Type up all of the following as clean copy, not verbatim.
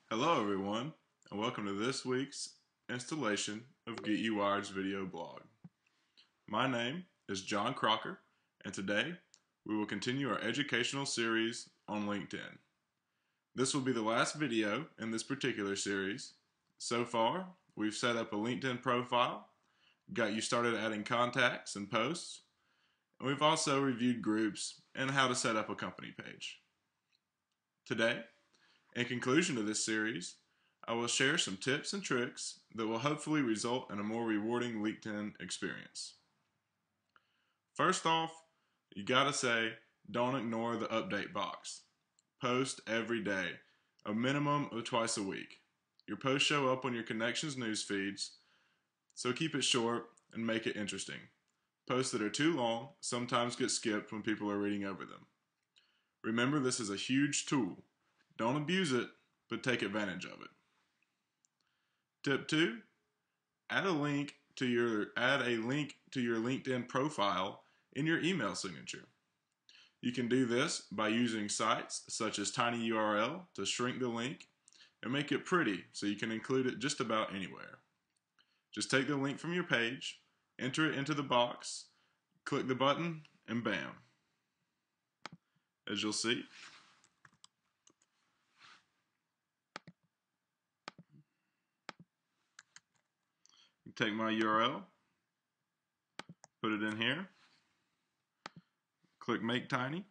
Hello everyone, and welcome to this week's installation of Get You Wired's video blog. My name is John Crocker, and today we will continue our educational series on LinkedIn. This will be the last video in this particular series. So far, we've set up a LinkedIn profile, got you started adding contacts and posts, and we've also reviewed groups and how to set up a company page. Today, in conclusion to this series, I will share some tips and tricks that will hopefully result in a more rewarding LinkedIn experience. First off, you gotta say, don't ignore the update box. Post every day, a minimum of twice a week. Your posts show up on your connections news feeds, so keep it short and make it interesting. Posts that are too long sometimes get skipped when people are reading over them. Remember, this is a huge tool. Don't abuse it, but take advantage of it. Tip 2, add a link to your LinkedIn profile in your email signature. You can do this by using sites such as tinyURL to shrink the link and make it pretty so you can include it just about anywhere. Just take the link from your page, enter it into the box, click the button, and bam. As you'll see, take my URL, put it in here, click Make Tiny,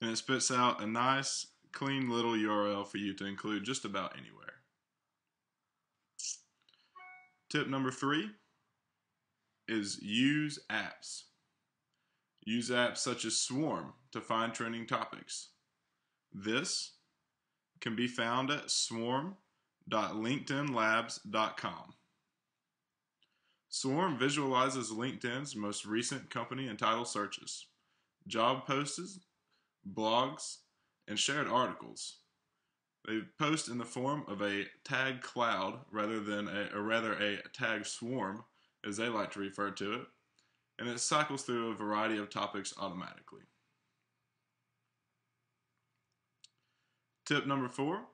and it spits out a nice, clean little URL for you to include just about anywhere. Tip number 3 is use apps. Use apps such as Swarm to find trending topics. This can be found at swarm.linkedinlabs.com. Swarm visualizes LinkedIn's most recent company and title searches, job posts, blogs, and shared articles. They post in the form of a tag cloud rather than a tag swarm, as they like to refer to it, and it cycles through a variety of topics automatically. Tip number 4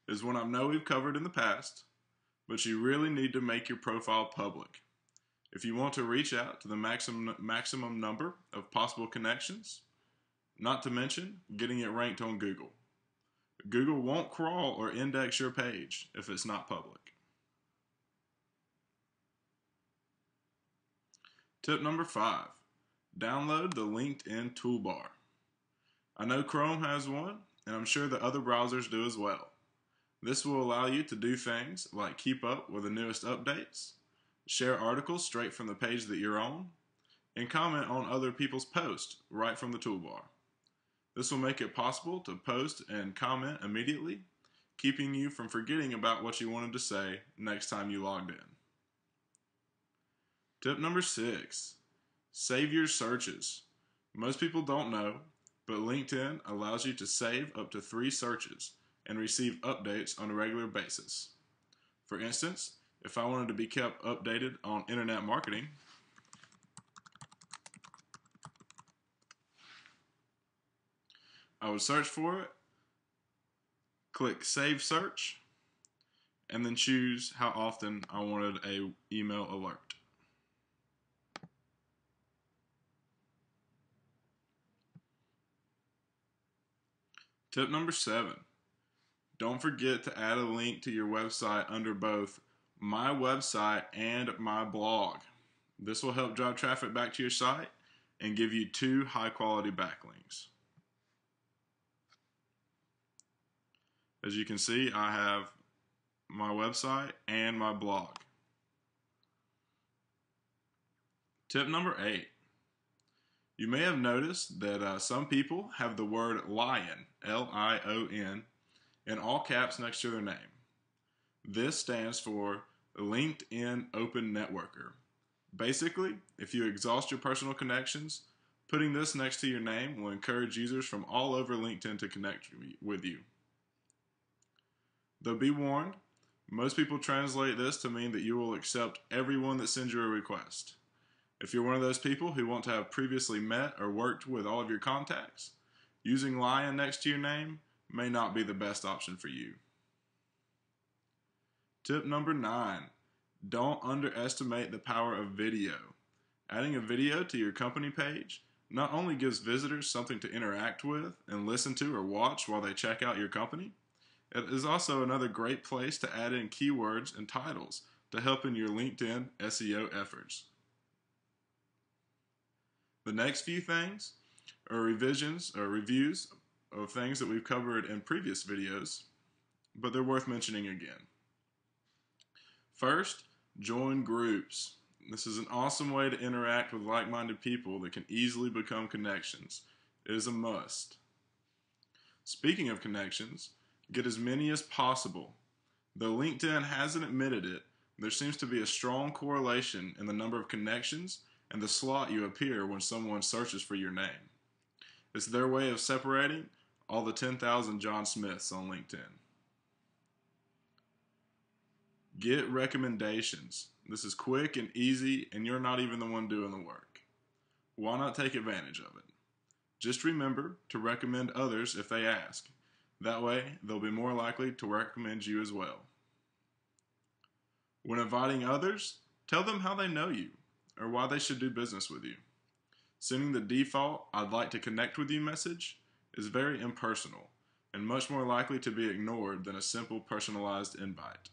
is one I know we've covered in the past, but you really need to make your profile public. If you want to reach out to the maximum number of possible connections, not to mention getting it ranked on Google. Google won't crawl or index your page if it's not public. Tip number 5, download the LinkedIn toolbar. I know Chrome has one, and I'm sure that other browsers do as well. This will allow you to do things like keep up with the newest updates, share articles straight from the page that you're on, and comment on other people's posts right from the toolbar. This will make it possible to post and comment immediately, keeping you from forgetting about what you wanted to say next time you logged in. Tip number 6, save your searches. Most people don't know, but LinkedIn allows you to save up to 3 searches and receive updates on a regular basis. For instance, if I wanted to be kept updated on internet marketing, I would search for it, click Save Search, and then choose how often I wanted an email alert. Tip number 7, don't forget to add a link to your website under both my website and my blog. This will help drive traffic back to your site and give you 2 high-quality backlinks. As you can see, I have my website and my blog. Tip number 8. You may have noticed that some people have the word LION, L-I-O-N, in all caps next to their name. This stands for LinkedIn Open Networker. Basically, if you exhaust your personal connections, putting this next to your name will encourage users from all over LinkedIn to connect with you. Though be warned, most people translate this to mean that you will accept everyone that sends you a request. If you're one of those people who want to have previously met or worked with all of your contacts, using Lion next to your name may not be the best option for you. Tip number 9, don't underestimate the power of video. Adding a video to your company page not only gives visitors something to interact with and listen to or watch while they check out your company, it is also another great place to add in keywords and titles to help in your LinkedIn SEO efforts. The next few things are revisions or reviews of things that we've covered in previous videos, but they're worth mentioning again. First, join groups. This is an awesome way to interact with like-minded people that can easily become connections. It is a must. Speaking of connections, get as many as possible. Though LinkedIn hasn't admitted it, there seems to be a strong correlation in the number of connections and the slot you appear when someone searches for your name. It's their way of separating all the 10,000 John Smiths on LinkedIn. Get recommendations. This is quick and easy, and you're not even the one doing the work. Why not take advantage of it? Just remember to recommend others if they ask. That way, they'll be more likely to recommend you as well. When inviting others, tell them how they know you or why they should do business with you. Sending the default "I'd like to connect with you" message is very impersonal and much more likely to be ignored than a simple personalized invite.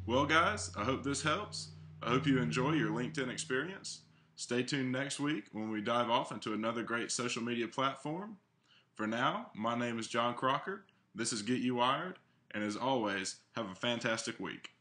Well guys, I hope this helps. I hope you enjoy your LinkedIn experience. Stay tuned next week when we dive off into another great social media platform. For now, my name is John Crocker. This is Get You Wired, and as always, have a fantastic week.